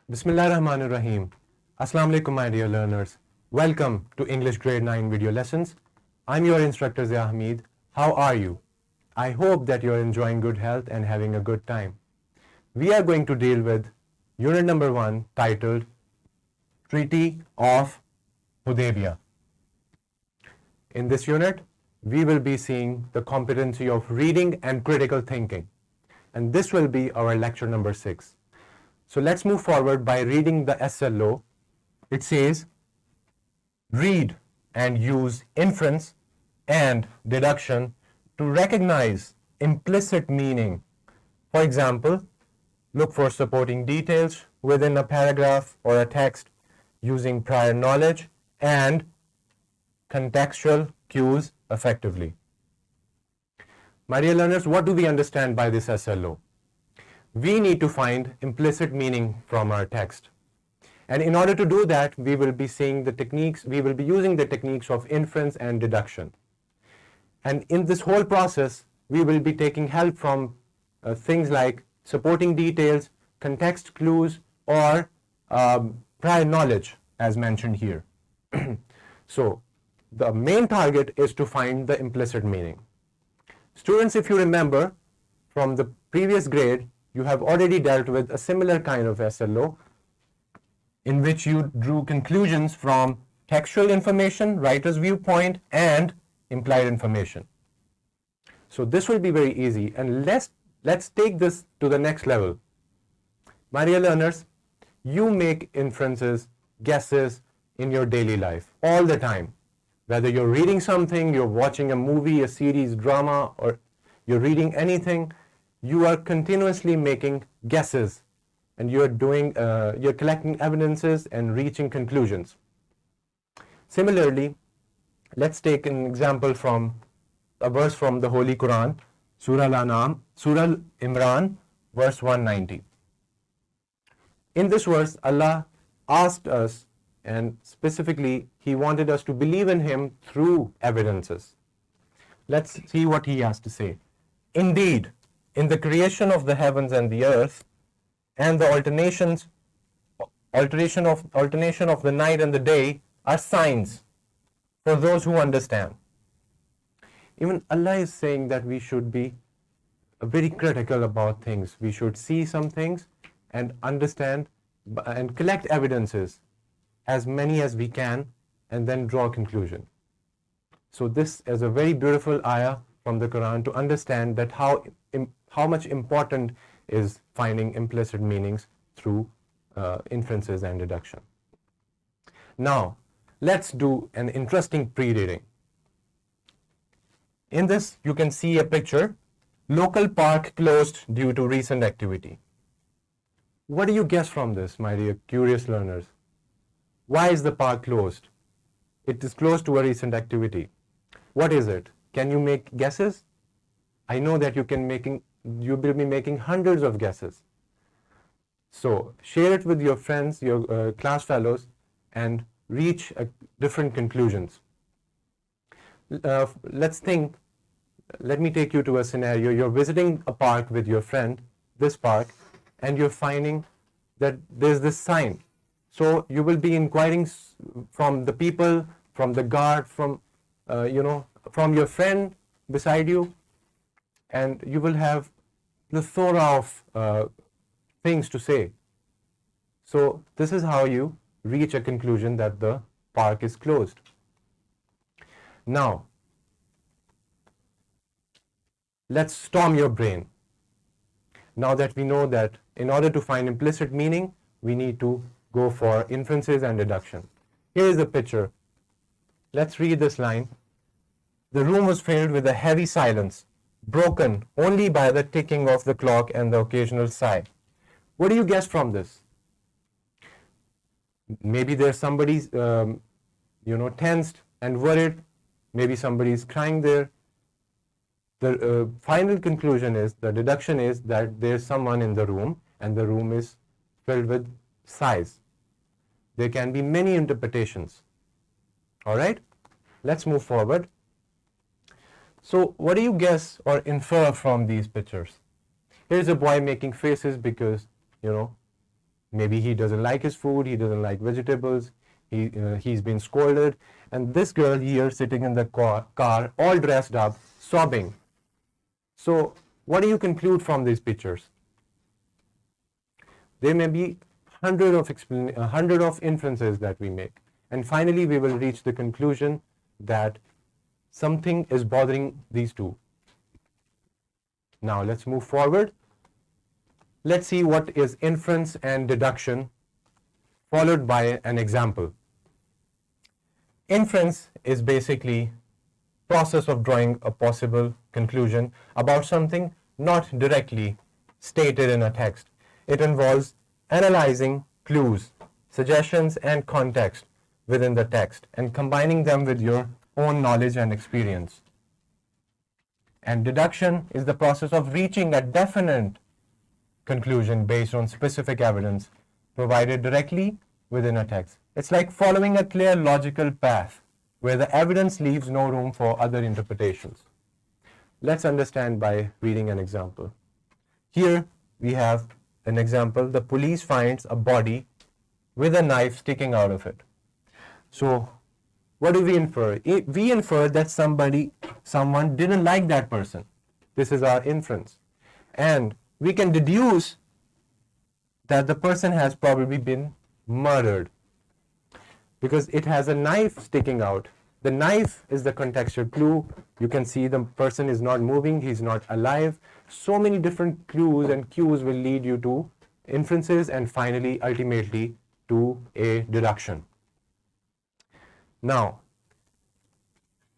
Bismillahirrahmanirrahim. Assalamu alaikum, my dear learners. Welcome to English Grade 9 video lessons. I'm your instructor Zia Hamid. How are you? I hope that you're enjoying good health and having a good time. We are going to deal with unit number 1 titled Treaty of Hudaybiyah. In this unit, we will be seeing the competency of reading and critical thinking. And this will be our lecture number 6. So let's move forward by reading the SLO. It says, read and use inference and deduction to recognize implicit meaning. For example, look for supporting details within a paragraph or a text using prior knowledge and contextual cues effectively. My dear learners, what do we understand by this SLO? We need to find implicit meaning from our text. And in order to do that, we will be using the techniques of inference and deduction. And in this whole process, we will be taking help from things like supporting details, context clues, or prior knowledge, as mentioned here. So, the main target is to find the implicit meaning. Students, if you remember from the previous grade, you have already dealt with a similar kind of SLO in which you drew conclusions from textual information, writer's viewpoint, and implied information. So this will be very easy, and let's take this to the next level. My dear learners, you make inferences, guesses in your daily life all the time. Whether you're reading something, you're watching a movie, a series, drama, or you're reading anything, you are continuously making guesses, and you're collecting evidences and reaching conclusions. Similarly, let's take an example from a verse from the Holy Quran, Surah Imran, verse 190. In this verse, Allah asked us, and specifically, He wanted us to believe in Him through evidences. Let's see what He has to say. Indeed, in the creation of the heavens and the earth, and the alternation of the night and the day are signs for those who understand. Even Allah is saying that we should be very critical about things. We should see some things and understand and collect evidences, as many as we can, and then draw a conclusion. So this is a very beautiful ayah from the Quran to understand that how much important is finding implicit meanings through inferences and deduction. Now, let's do an interesting pre-reading. In this, you can see a picture, local park closed due to recent activity. What do you guess from this, my dear curious learners? Why is the park closed? It is closed to a recent activity. What is it? Can you make guesses? I know that you will be making hundreds of guesses. So share it with your friends, your class fellows, and reach different conclusions. Let's think. Let me take you to a scenario. You're visiting a park with your friend, this park, and you're finding that there's this sign. So you will be inquiring from the people, from the guard, from your friend beside you, and you will have plethora of things to say. So this is how you reach a conclusion that the park is closed. Now, let's storm your brain. Now that we know that in order to find implicit meaning, we need to go for inferences and deduction. Here is the picture. Let's read this line. The room was filled with a heavy silence, broken only by the ticking of the clock and the occasional sigh. What do you guess from this? Maybe there's somebody's tensed and worried. Maybe somebody's crying there. The final conclusion is, the deduction is that there's someone in the room and the room is filled with sighs. There can be many interpretations. All right? Let's move forward. So what do you guess or infer from these pictures? Here's a boy making faces because, Maybe he doesn't like his food, he doesn't like vegetables, he's been scolded, and this girl here sitting in the car all dressed up, sobbing. So what do you conclude from these pictures? There may be hundred of inferences that we make, and finally we will reach the conclusion that something is bothering these two. Now let's move forward. Let's see what is inference and deduction, followed by an example. Inference is basically process of drawing a possible conclusion about something not directly stated in a text. It involves analyzing clues, suggestions, and context within the text and combining them with your own knowledge and experience. And deduction is the process of reaching a definite conclusion based on specific evidence provided directly within a text. It's like following a clear logical path where the evidence leaves no room for other interpretations. Let's understand by reading an example. Here we have an example. The police finds a body with a knife sticking out of it. So what do we infer? We infer that someone didn't like that person. This is our inference. And we can deduce that the person has probably been murdered because it has a knife sticking out. The knife is the contextual clue. You can see the person is not moving, he's not alive. So many different clues and cues will lead you to inferences and finally, ultimately, to a deduction. Now,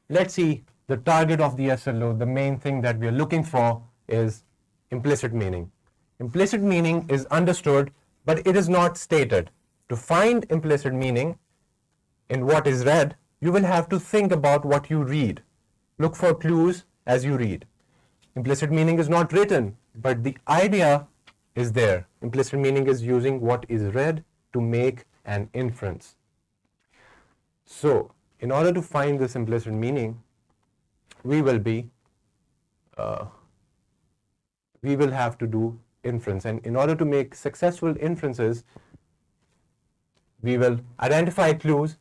let's see the target of the SLO. The main thing that we are looking for is implicit meaning. Implicit meaning is understood, but it is not stated. To find implicit meaning in what is read, you will have to think about what you read. Look for clues as you read. Implicit meaning is not written, but the idea is there. Implicit meaning is using what is read to make an inference. So, in order to find this implicit meaning, we will have to do inference. And in order to make successful inferences, we will identify clues,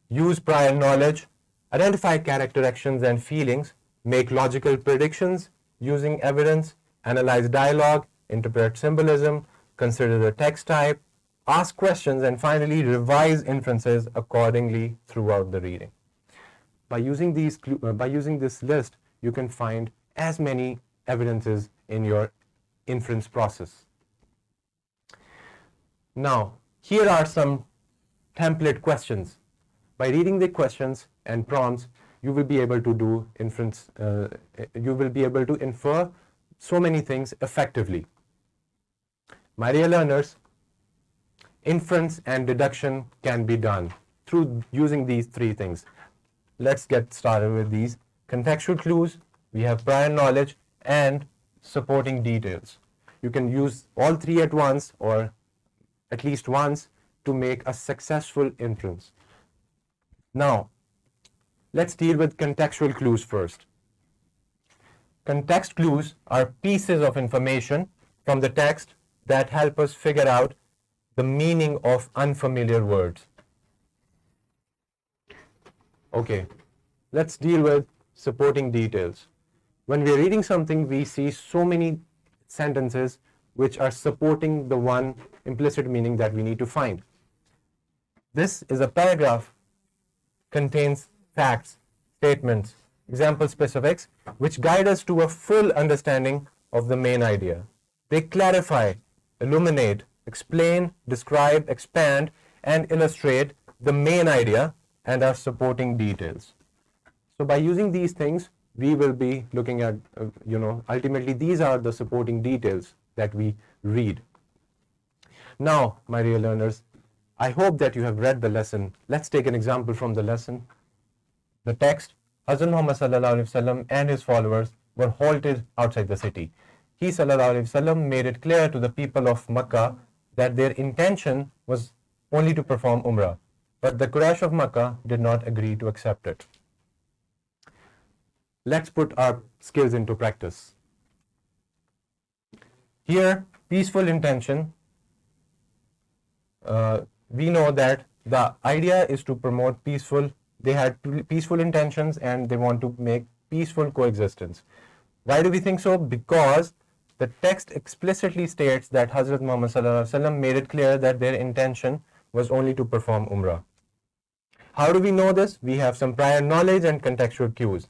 use prior knowledge, identify character actions and feelings, make logical predictions using evidence, analyze dialogue, interpret symbolism, consider the text type, ask questions, and finally revise inferences accordingly throughout the reading. By using this list, you can find as many evidences in your inference process. Now, here are some template questions. By reading the questions and prompts, you will be able to do inference. You will be able to infer so many things effectively. My dear learners, inference and deduction can be done through using these three things. Let's get started with these. Contextual clues, we have prior knowledge, and supporting details. You can use all three at once or at least once to make a successful inference. Now, let's deal with contextual clues first. Context clues are pieces of information from the text that help us figure out the meaning of unfamiliar words. Okay, let's deal with supporting details. When we are reading something, we see so many sentences which are supporting the one implicit meaning that we need to find. This is a paragraph, contains facts, statements, example specifics, which guide us to a full understanding of the main idea. They clarify, illuminate, explain, describe, expand, and illustrate the main idea and our supporting details. So by using these things, we will be looking at, ultimately these are the supporting details that we read. Now, my dear learners, I hope that you have read the lesson. Let's take an example from the lesson. The text, Hazrat Muhammad sallallahu alaihi wasallam and his followers were halted outside the city. He sallallahu alaihi wasallam made it clear to the people of Makkah that their intention was only to perform Umrah, but the Quraysh of Makkah did not agree to accept it. Let's put our skills into practice. Here, peaceful intention we know that the idea is to promote peaceful, they had peaceful intentions and they want to make peaceful coexistence. Why do we think so? Because the text explicitly states that Hazrat Muhammad Sallallahu Alaihi Wasallam made it clear that their intention was only to perform Umrah. How do we know this? We have some prior knowledge and contextual cues.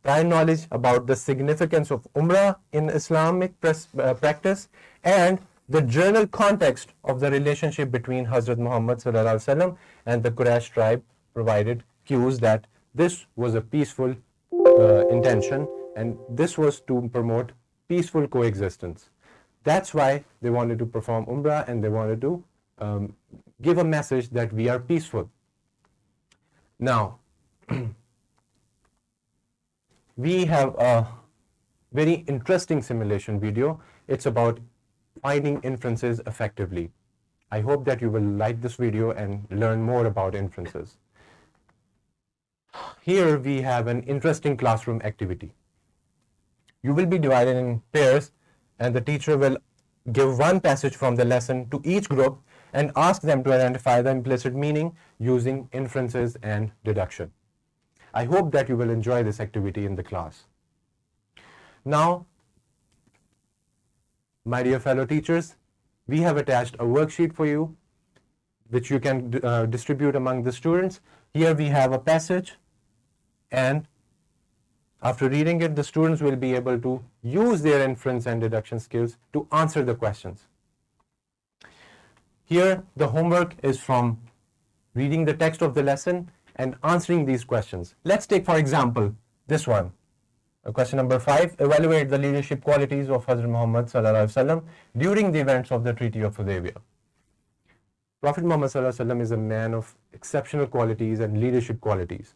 Prior knowledge about the significance of Umrah in Islamic practice and the general context of the relationship between Hazrat Muhammad Sallallahu Alaihi Wasallam and the Quraysh tribe provided cues that this was a peaceful intention and this was to promote peaceful coexistence. That's why they wanted to perform Umrah and they wanted to give a message that we are peaceful. Now, we have a very interesting simulation video. It's about finding inferences effectively. I hope that you will like this video and learn more about inferences. Here we have an interesting classroom activity. You will be divided in pairs and the teacher will give one passage from the lesson to each group and ask them to identify the implicit meaning using inferences and deduction. I hope that you will enjoy this activity in the class. Now, my dear fellow teachers, we have attached a worksheet for you which you can distribute among the students. Here we have a passage and after reading it, the students will be able to use their inference and deduction skills to answer the questions. Here, the homework is from reading the text of the lesson and answering these questions. Let's take, for example, this one. Question number 5, evaluate the leadership qualities of Hazrat Muhammad Sallallahu Alaihi Wasallam during the events of the Treaty of Hudaybiyah. Prophet Muhammad Sallallahu Alaihi Wasallam is a man of exceptional qualities and leadership qualities.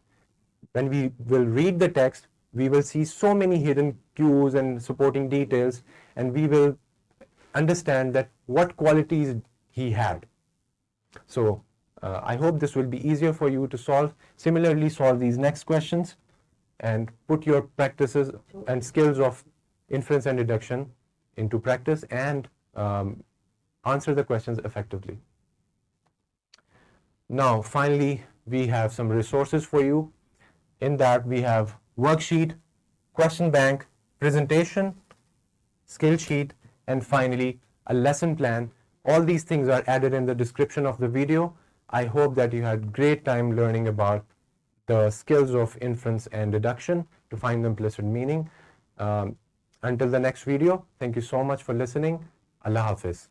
When we will read the text, we will see so many hidden cues and supporting details, and we will understand that what qualities he had. So I hope this will be easier for you to solve. Similarly, solve these next questions and put your practices and skills of inference and deduction into practice and answer the questions effectively. Now, finally, we have some resources for you. In that, we have worksheet, question bank, presentation, skill sheet, and finally, a lesson plan. All these things are added in the description of the video. I hope that you had great time learning about the skills of inference and deduction to find the implicit meaning. Until the next video, thank you so much for listening. Allah Hafiz.